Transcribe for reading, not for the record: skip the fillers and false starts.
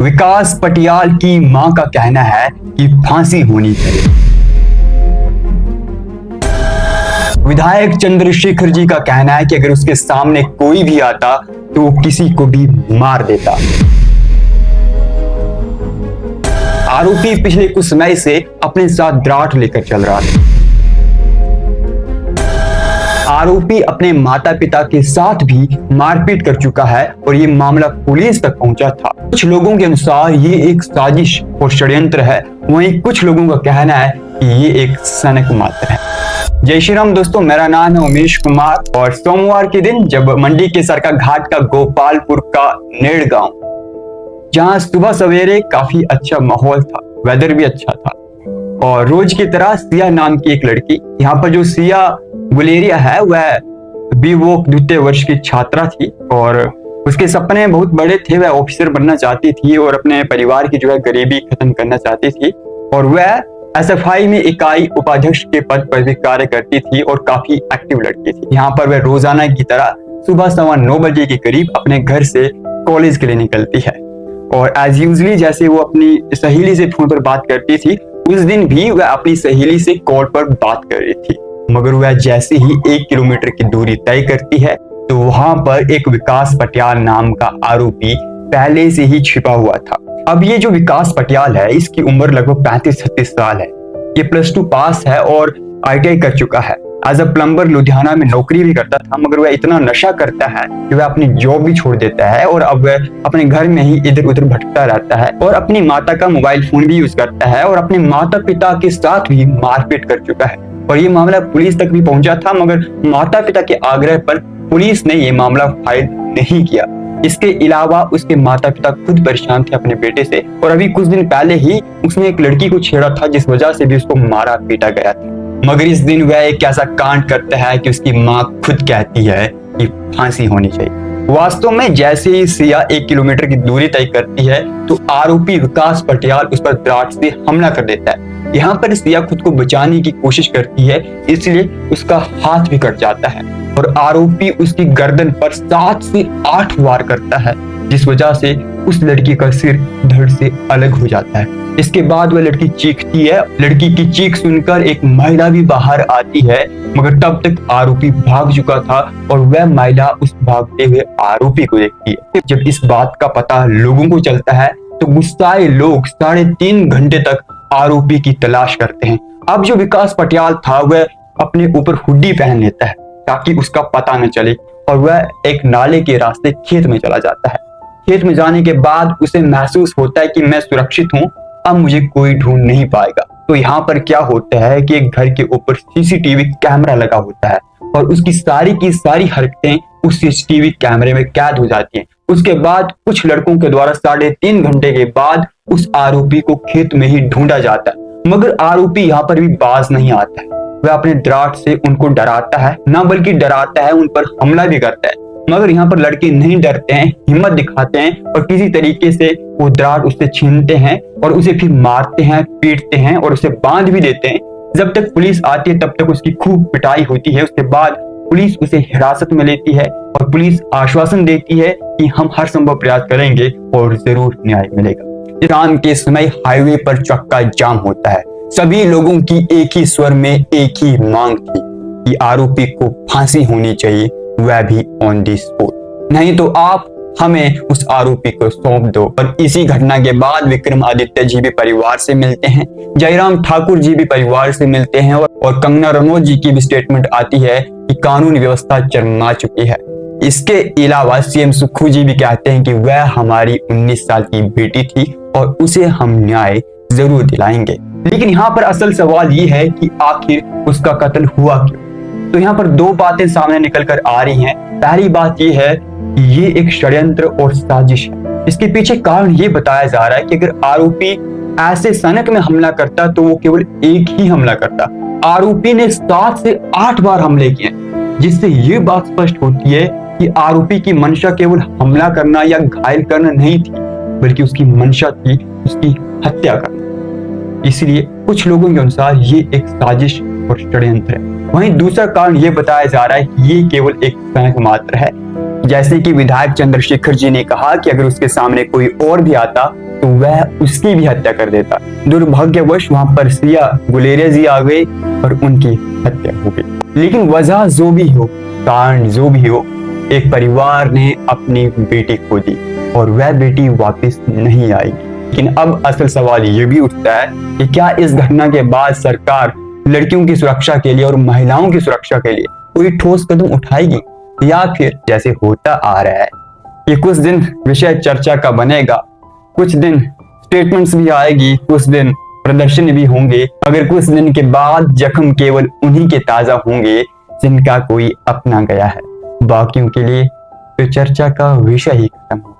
विकास पटियाल की मां का कहना है कि फांसी होनी चाहिए। विधायक चंद्रशेखर जी का कहना है कि अगर उसके सामने कोई भी आता तो वो किसी को भी मार देता। आरोपी पिछले कुछ समय से अपने साथ ड्राट लेकर चल रहा था। आरोपी अपने माता पिता के साथ भी मारपीट कर चुका है और ये मामला पुलिस तक पहुंचा था। कुछ लोगों के अनुसार ये एक साजिश और षड्यंत्र है, वहीं कुछ लोगों का कहना है कि ये एक सनक मात्र है। जय श्री राम दोस्तों, मेरा नाम है उमेश कुमार और सोमवार के दिन जब मंडी के सरका घाट का गोपालपुर का नेड़ गांव, जहां सुबह सवेरे काफी अच्छा माहौल था, वेदर भी अच्छा था और रोज की तरह सिया नाम की एक लड़की, यहाँ पर जो सिया गुलेरिया है वह भी वो द्वितीय वर्ष की छात्रा थी और उसके सपने बहुत बड़े थे। वह ऑफिसर बनना चाहती थी और अपने परिवार की जो है गरीबी खत्म करना चाहती थी और वह एसएफआई में इकाई उपाध्यक्ष के पद पर भी कार्य करती थी और काफी एक्टिव लड़की थी। यहाँ पर वह रोजाना की तरह सुबह 9:15 बजे के करीब अपने घर से कॉलेज के लिए निकलती है और एज यूजली जैसे वो अपनी सहेली से फोन पर बात करती थी, उस दिन भी वह अपनी सहेली से कॉल पर बात कर रही थी। मगर वह जैसे ही 1 किलोमीटर की दूरी तय करती है तो वहां पर एक विकास पटियाल नाम का आरोपी पहले से ही छिपा हुआ था। अब ये जो विकास पटियाल है, इसकी उम्र लगभग 35-36 साल है। ये +2 पास है और ITI कर चुका है। एज अ प्लम्बर लुधियाना में नौकरी भी करता था, मगर वह इतना नशा करता है कि वह अपनी जॉब भी छोड़ देता है और अब वह अपने घर में ही इधर उधर भटकता रहता है और अपनी माता का मोबाइल फोन भी यूज करता है और अपने माता पिता के साथ भी मारपीट कर चुका है और ये मामला पुलिस तक भी पहुंचा था, मगर माता पिता के आग्रह पर पुलिस ने ये मामला फाइल नहीं किया। इसके अलावा उसके माता पिता खुद परेशान थे अपने बेटे से और अभी कुछ दिन पहले ही उसने एक लड़की को छेड़ा था जिस वजह से भी उसको मारा पीटा गया था। मगर इस दिन वह एक ऐसा कांड करता है कि उसकी माँ खुद कहती है कि फांसी होनी चाहिए। वास्तव में जैसे ही सिया 1 किलोमीटर की दूरी तय करती है तो आरोपी विकास पटियाल उस पर ड्राट से हमला कर देता है। यहाँ पर सिया खुद को बचाने की कोशिश करती है, इसलिए उसका हाथ भी कट जाता है और आरोपी उसकी गर्दन पर 7 से 8 वार करता है, जिस वजह से उस लड़की का सिर धड़ से अलग हो जाता है। इसके बाद वह लड़की चीखती है। लड़की की चीख सुनकर एक महिला भी बाहर आती है, मगर तब तक आरोपी भाग चुका था और वह महिला उस भागते हुए आरोपी को देखती है। जब इस बात का पता लोगों को चलता है तो गुस्साए लोग 3.5 घंटे तक आरोपी की तलाश करते हैं। अब जो विकास पटियाल था वह अपने ऊपर हुड्डी पहन लेता है ताकि उसका पता न चले और वह एक नाले के रास्ते खेत में चला जाता है। खेत में जाने के बाद उसे महसूस होता है कि मैं सुरक्षित हूँ, अब मुझे कोई ढूंढ नहीं पाएगा। तो यहाँ पर क्या होता है कि एक घर के ऊपर CCTV कैमरा लगा होता है और उसकी सारी की सारी हरकतें उस CCTV कैमरे में कैद हो जाती हैं। उसके बाद कुछ लड़कों के द्वारा 3.5 घंटे के बाद उस आरोपी को खेत में ही ढूंढा जाता है, मगर आरोपी यहाँ पर भी बाज नहीं आता है। वह अपने ड्राट से उनको डराता है, ना बल्कि डराता है, उन पर हमला भी करता है। मगर यहाँ पर लड़के नहीं डरते हैं, हिम्मत दिखाते हैं और किसी तरीके से वो ड्राट उससे छीनते हैं और उसे फिर मारते हैं, पीटते हैं और उसे बांध भी देते हैं। जब तक पुलिस आती है तब तक उसकी खूब पिटाई होती है। उसके बाद पुलिस उसे हिरासत में लेती है और पुलिस आश्वासन देती है कि हम हर संभव प्रयास करेंगे और जरूर न्याय मिलेगा। शाम के समय हाईवे पर चक्का जाम होता है। सभी लोगों की एक ही स्वर में एक ही मांग थी कि आरोपी को फांसी होनी चाहिए, वह भी ऑन द स्पॉट, नहीं तो आप हमें उस आरोपी को सौंप दो। और इसी घटना के बाद विक्रमादित्य जी भी परिवार से मिलते हैं, जयराम ठाकुर जी भी परिवार से मिलते हैं और कंगना रनौत जी की भी स्टेटमेंट आती है कि कानून व्यवस्था चरमरा चुकी है। इसके अलावा CM सुक्खू जी भी कहते हैं कि वह हमारी 19 साल की बेटी थी और उसे हम न्याय जरूर दिलाएंगे। लेकिन यहाँ पर असल सवाल ये है कि आखिर उसका कत्ल हुआ क्यों? तो यहाँ पर 2 बातें सामने निकल कर आ रही हैं। पहली बात ये है कि ये एक षड्यंत्र और साजिश है। इसके पीछे कारण ये बताया जा रहा है कि अगर आरोपी ऐसे सनक में हमला करता तो वो केवल एक ही हमला करता। आरोपी ने 7 से 8 बार हमले किए, जिससे ये बात स्पष्ट होती है कि आरोपी की मंशा केवल हमला करना या घायल करना नहीं थी, बल्कि उसकी मंशा थी उसकी हत्या करना। इसलिए कुछ लोगों के अनुसार ये एक साजिश और षड्यंत्र है। वहीं दूसरा कारण ये बताया जा रहा है कि ये केवल एक सनक मात्र है। जैसे कि विधायक चंद्रशेखर जी ने कहा कि अगर उसके सामने कोई और भी आता तो वह उसकी भी हत्या कर देता। दुर्भाग्यवश वहां पर सिया गुलेरिया जी आ गए और उनकी हत्या हो गई। लेकिन वजह जो भी हो, कारण जो भी हो, एक परिवार ने अपनी बेटी खो दी और वह बेटी वापस नहीं आई। लेकिन अब असल सवाल ये भी उठता है कि क्या इस घटना के बाद सरकार लड़कियों की सुरक्षा के लिए और महिलाओं की सुरक्षा के लिए कोई ठोस कदम उठाएगी, या फिर जैसे होता आ रहा है कि कुछ दिन विषय चर्चा का बनेगा, कुछ दिन स्टेटमेंट्स भी आएगी, कुछ दिन प्रदर्शन भी होंगे, मगर कुछ दिन के बाद जख्म केवल उन्हीं के ताजा होंगे जिनका कोई अपना गया है। बाकियों के लिए तो चर्चा का विषय ही खत्म हो।